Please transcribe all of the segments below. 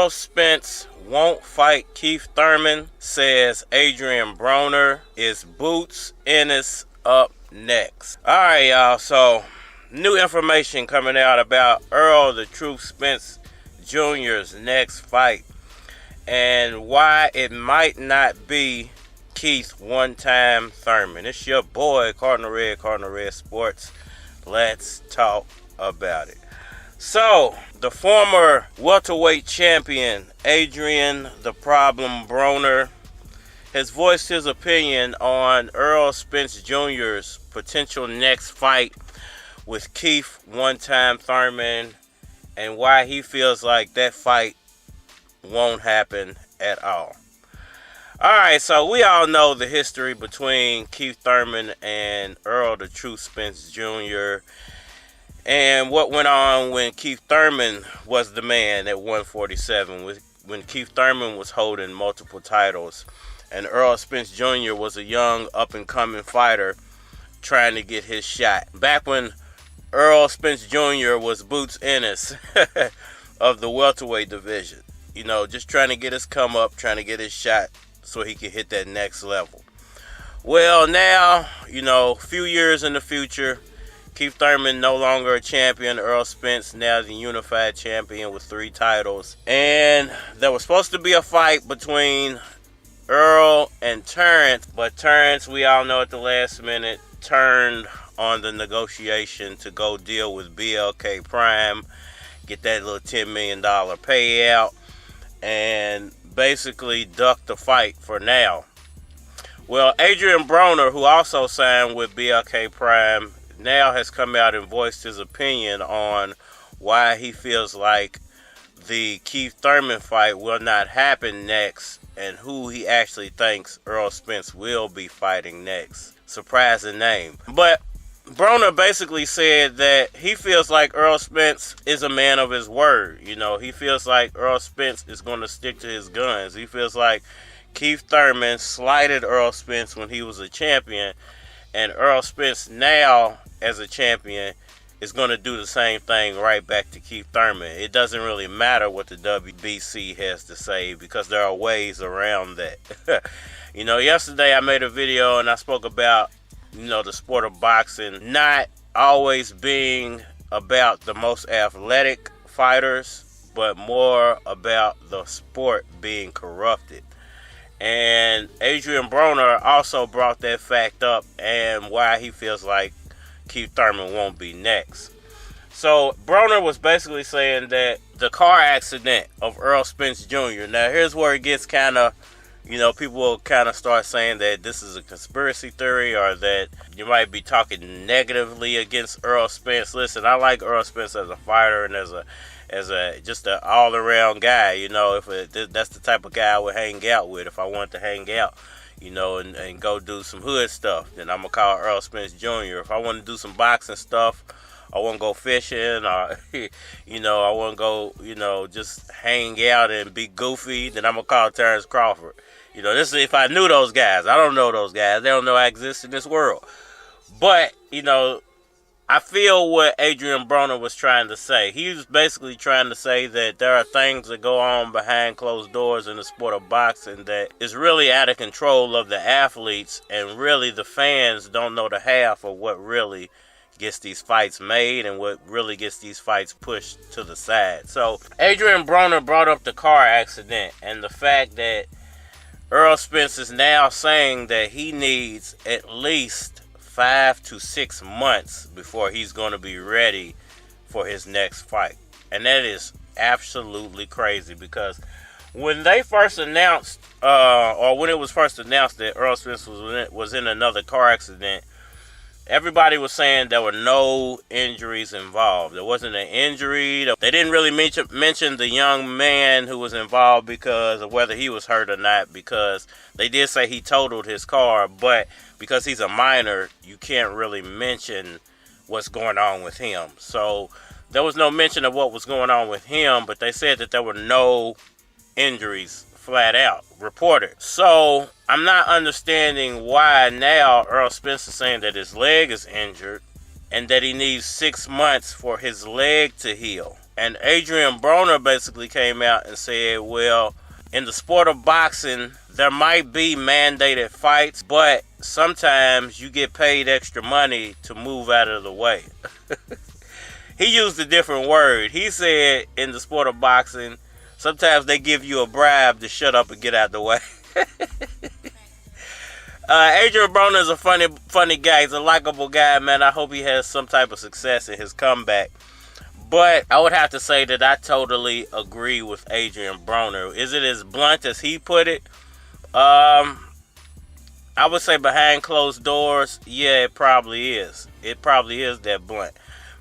Errol Spence won't fight Keith Thurman, says Adrien Broner. Is Boots Ennis up next? Alright, y'all, so new information coming out about Errol the Truth Spence Jr.'s next fight and why it might not be Keith one-time Thurman. It's your boy, Cardinal Red Sports. Let's talk about it. So, the former welterweight champion, Adrien "The Problem" Broner, has voiced his opinion on Errol Spence Jr.'s potential next fight with Keith one-time Thurman and why he feels like that fight won't happen at all. Alright, so we all know the history between Keith Thurman and Errol the Truth Spence Jr. and what went on when Keith Thurman was the man at 147, when Keith Thurman was holding multiple titles and Errol Spence Jr. was a young up-and-coming fighter trying to get his shot. Back when Errol Spence Jr. was Boots Ennis of the welterweight division. You know, just trying to get his come up, trying to get his shot so he could hit that next level. Well, now, you know, a few years in the future, Keith Thurman no longer a champion. Errol Spence now the unified champion with 3 titles. And there was supposed to be a fight between Errol and Terrence, but Terrence, we all know at the last minute, turned on the negotiation to go deal with BLK Prime, get that little $10 million payout, and basically ducked the fight for now. Well, Adrien Broner, who also signed with BLK Prime, now has come out and voiced his opinion on why he feels like the Keith Thurman fight will not happen next and who he actually thinks Errol Spence will be fighting next. Surprising name. But Broner basically said that he feels like Errol Spence is a man of his word. You know, he feels like Errol Spence is going to stick to his guns. He feels like Keith Thurman slighted Errol Spence when he was a champion, and Errol Spence now, as a champion, is going to do the same thing right back to Keith Thurman. It doesn't really matter what the WBC has to say because there are ways around that. You know, yesterday I made a video and I spoke about, you know, the sport of boxing not always being about the most athletic fighters, but more about the sport being corrupted. And Adrien Broner also brought that fact up and why he feels like Keith Thurman won't be next. So Broner was basically saying that the car accident of Errol Spence Jr. Now here's where it gets kind of, you know, people will kind of start saying that this is a conspiracy theory or that you might be talking negatively against Errol Spence. Listen, I like Errol Spence as a fighter and as a just an all-around guy. You know, that's the type of guy I would hang out with if I wanted to hang out, you know, and go do some hood stuff. Then I'm going to call Errol Spence Jr. If I want to do some boxing stuff, I want to go fishing, or, you know, I want to go, you know, just hang out and be goofy, then I'm going to call Terrence Crawford. You know, this is if I knew those guys. I don't know those guys. They don't know I exist in this world. But, you know, I feel what Adrien Broner was trying to say. He was basically trying to say that there are things that go on behind closed doors in the sport of boxing that is really out of control of the athletes, and really the fans don't know the half of what really gets these fights made and what really gets these fights pushed to the side. So Adrien Broner brought up the car accident and the fact that Errol Spence is now saying that he needs at least 5 to 6 months before he's going to be ready for his next fight. And that is absolutely crazy, because when they first announced, or when it was first announced that Errol Spence was in another car accident, everybody was saying there were no injuries involved. There wasn't an injury. They didn't really mention the young man who was involved because of whether he was hurt or not, because they did say he totaled his car, but because he's a minor, you can't really mention what's going on with him. So there was no mention of what was going on with him, but they said that there were no injuries flat out reported. So I'm not understanding why now Errol Spence is saying that his leg is injured and that he needs 6 months for his leg to heal. And Adrien Broner basically came out and said, well, in the sport of boxing, there might be mandated fights, but sometimes you get paid extra money to move out of the way. He used a different word. He said in the sport of boxing, sometimes they give you a bribe to shut up and get out the way. Adrien Broner is a funny guy. He's a likable guy, man. I hope he has some type of success in his comeback. But I would have to say that I totally agree with Adrien Broner. Is it as blunt as he put it? I would say behind closed doors, yeah, it probably is. It probably is that blunt.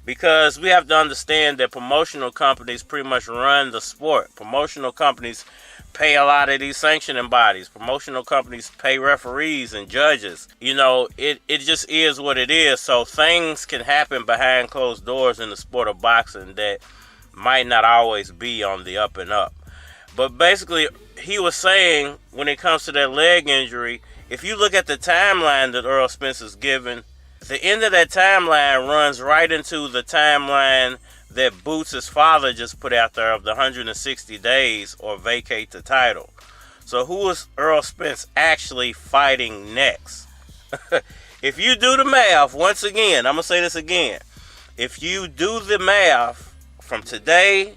Because we have to understand that promotional companies pretty much run the sport. Promotional companies pay a lot of these sanctioning bodies. Promotional companies pay referees and judges. You know, it just is what it is. So things can happen behind closed doors in the sport of boxing that might not always be on the up and up. But basically, he was saying when it comes to that leg injury, if you look at the timeline that Errol Spence is given, the end of that timeline runs right into the timeline that Boots' father just put out there of the 160 days or vacate the title. So who is Errol Spence actually fighting next? If you do the math, once again, I'm going to say this again. If you do the math from today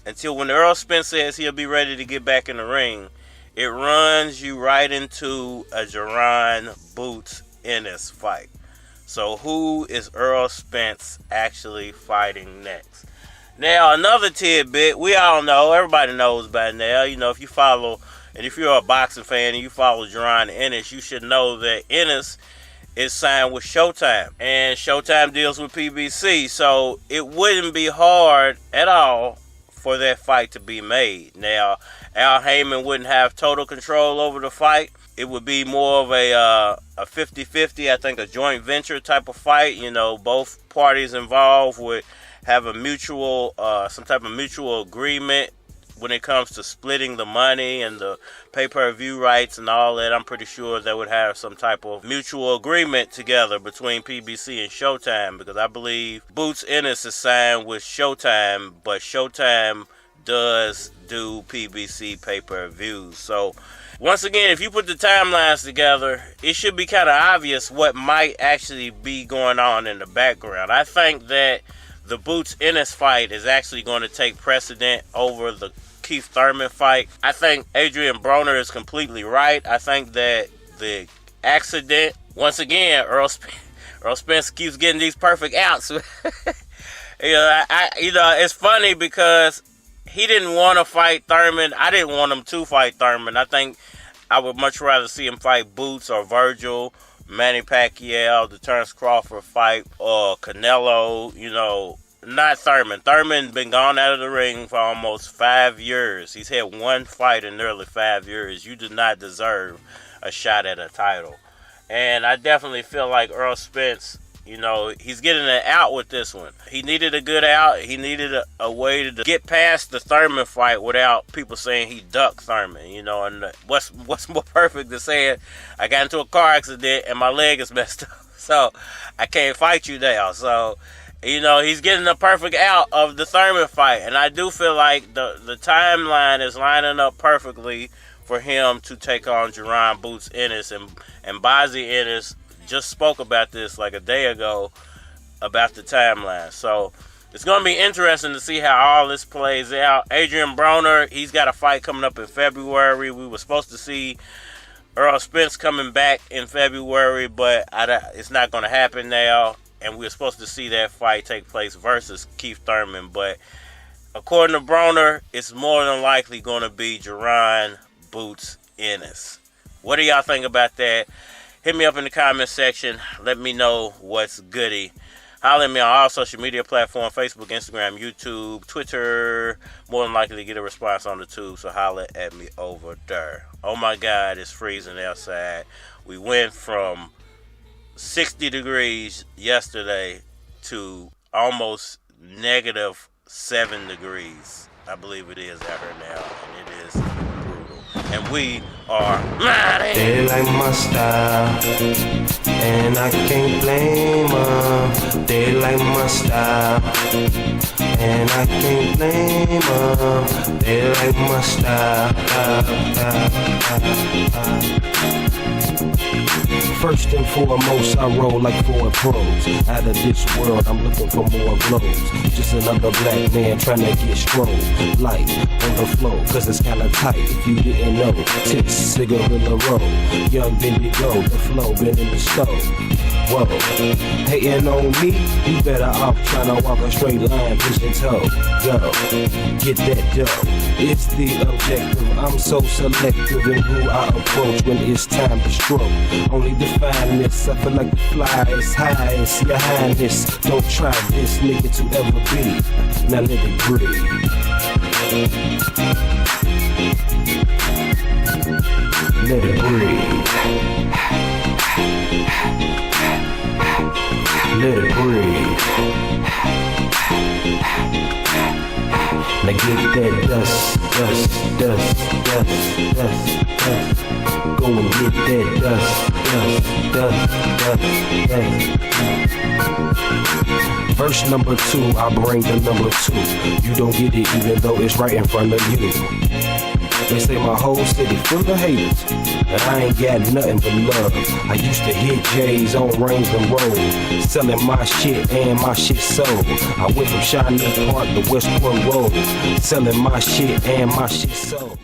until when Errol Spence says he'll be ready to get back in the ring, it runs you right into a Jaron BOOTS Ennis fight. So who is Errol Spence actually fighting next? Now, another tidbit, we all know, everybody knows by now, you know, if you follow, and if you're a boxing fan and you follow Jaron Ennis, you should know that Ennis is signed with Showtime. And Showtime deals with PBC, so it wouldn't be hard at all for that fight to be made. Now, Al Heyman wouldn't have total control over the fight. It would be more of a 50-50, I think a joint venture type of fight. You know, both parties involved would have a mutual, some type of mutual agreement when it comes to splitting the money and the pay-per-view rights and all that. I'm pretty sure they would have some type of mutual agreement together between PBC and Showtime, because I believe Boots Ennis is signed with Showtime, but Showtime does do PBC pay-per-views. So once again, if you put the timelines together, it should be kind of obvious what might actually be going on in the background. I think that the Boots Ennis fight is actually going to take precedent over the Keith Thurman fight. I think Adrien Broner is completely right. I think that the accident, once again, Errol Spence keeps getting these perfect outs. It's funny because he didn't want to fight Thurman. I didn't want him to fight Thurman. I think I would much rather see him fight Boots or Virgil, Manny Pacquiao, the Terrence Crawford fight, or Canelo, you know, not Thurman. Thurman been gone out of the ring for almost 5 years. He's had one fight in nearly 5 years. You do not deserve a shot at a title. And I definitely feel like Errol Spence, you know, he's getting an out with this one. He needed a good out. He needed a way to get past the Thurman fight without people saying he ducked Thurman, you know. And what's more perfect than saying, I got into a car accident and my leg is messed up, so I can't fight you now. So, you know, he's getting the perfect out of the Thurman fight. And I do feel like the timeline is lining up perfectly for him to take on Jaron BOOTS Ennis. And Bozzy Ennis just spoke about this like a day ago about the timeline. So it's going to be interesting to see how all this plays out. Adrien Broner, he's got a fight coming up in February. We were supposed to see Errol Spence coming back in February, but it's not going to happen now. And we were supposed to see that fight take place versus Keith Thurman. But according to Broner, it's more than likely going to be Jaron BOOTS Ennis. What do y'all think about that? Hit me up in the comment section. Let me know what's goody. Holler at me on all social media platforms, Facebook, Instagram, YouTube, Twitter. More than likely to get a response on the tube, so holler at me over there. Oh my God, it's freezing outside. We went from 60 degrees yesterday to almost -7 degrees. I believe it is out here now, and it is brutal. And we are mad. They like my style, and I can't blame them. They like my style, and I can't blame them. They like my style. First and foremost, I roll like 4 pros. Out of this world, I'm looking for more blows. Just another black man trying to get strong. Light on the flow, cause it's kinda tight. If you didn't know, tits, cigarilla roll. Young baby go, the flow been in the stove. Whoa, hating on me, you better off trying to walk a straight line, pushing toe. Go, get that dough. It's the objective. I'm so selective in who I approach when it's time to stroke. Only the finest, I feel like the fly is high as your highness. Don't try this nigga to ever be. Now let it breathe. Let it breathe. Let it breathe. Now get that dust. Go and get that dust. Verse number 2, I bring the number 2. You don't get it even though it's right in front of you. They say my whole city full of haters, and I ain't got nothing but love. I used to hit J's on Range and Road, selling my shit and my shit sold. I went from Shawnee Park to Westport Road, selling my shit and my shit sold.